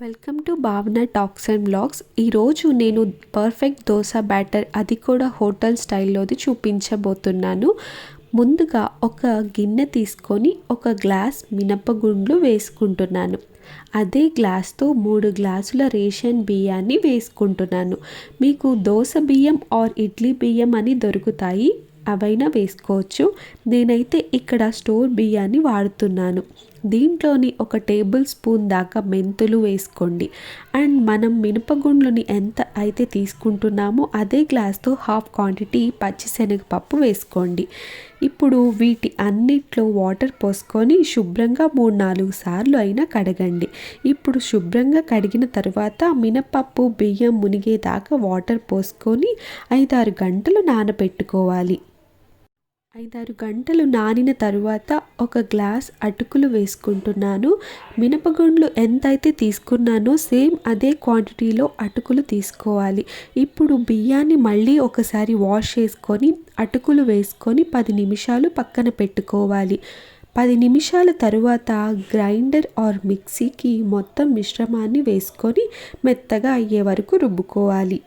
Welcome to భావన talks and blogs. ఈరోజు నేను పర్ఫెక్ట్ దోశ బ్యాటర్, అది కూడా హోటల్ స్టైల్లోది చూపించబోతున్నాను. ముందుగా ఒక గిన్నె తీసుకొని ఒక గ్లాస్ మినపగుండ్లు వేసుకుంటున్నాను. అదే గ్లాస్తో 3 గ్లాసుల రేషన్ బియ్యాన్ని వేసుకుంటున్నాను. మీకు దోశ బియ్యం ఆర్ ఇడ్లీ బియ్యం అని దొరుకుతాయి, అవైనా వేసుకోవచ్చు. నేనైతే ఇక్కడ స్టోర్ బియ్యాన్ని వాడుతున్నాను. దీంట్లోని 1 టేబుల్ స్పూన్ దాకా మెంతులు వేసుకోండి. అండ్ మనం మినపగుండ్లని ఎంత అయితే తీసుకుంటున్నామో అదే గ్లాస్తో హాఫ్ క్వాంటిటీ పచ్చిశనగపప్పు వేసుకోండి. ఇప్పుడు వీటి అన్నిట్లో వాటర్ పోసుకొని శుభ్రంగా 3-4 సార్లు అయినా కడగండి. ఇప్పుడు శుభ్రంగా కడిగిన తర్వాత మినపప్పు బియ్యం మునిగేదాకా వాటర్ పోసుకొని 5-6 గంటలు నానబెట్టుకోవాలి. 5-6 గంటలు నానిన తరువాత ఒక గ్లాస్ అటుకులు వేసుకుంటున్నాను. మినపగుండ్లు ఎంతైతే తీసుకున్నానో సేమ్ అదే క్వాంటిటీలో అటుకులు తీసుకోవాలి. ఇప్పుడు బియ్యాన్ని మళ్ళీ ఒకసారి వాష్ చేసుకొని అటుకులు వేసుకొని 10 నిమిషాలు పక్కన పెట్టుకోవాలి. 10 నిమిషాల తరువాత గ్రైండర్ ఆర్ మిక్సీకి మొత్తం మిశ్రమాన్ని వేసుకొని మెత్తగా అయ్యే వరకు రుబ్బుకోవాలి.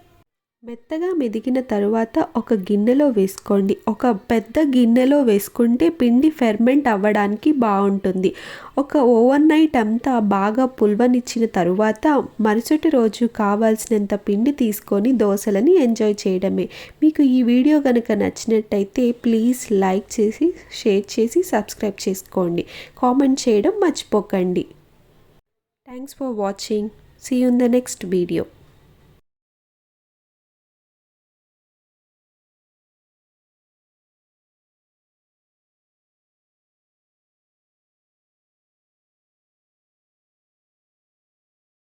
మెత్తగా మెదిగిన తరువాత ఒక గిన్నెలో వేసుకోండి. ఒక పెద్ద గిన్నెలో వేసుకుంటే పిండి ఫెర్మెంట్ అవ్వడానికి బాగుంటుంది. ఒక ఓవర్ నైట్ అంతా బాగా పుల్వనిచ్చిన తరువాత మరుసటి రోజు కావాల్సినంత పిండి తీసుకొని దోశలని ఎంజాయ్ చేయడమే. మీకు ఈ వీడియో కనుక నచ్చినట్టయితే ప్లీజ్ లైక్ చేసి, షేర్ చేసి, సబ్స్క్రైబ్ చేసుకోండి. కామెంట్ చేయడం మర్చిపోకండి. Thanks for watching. See you in the next video.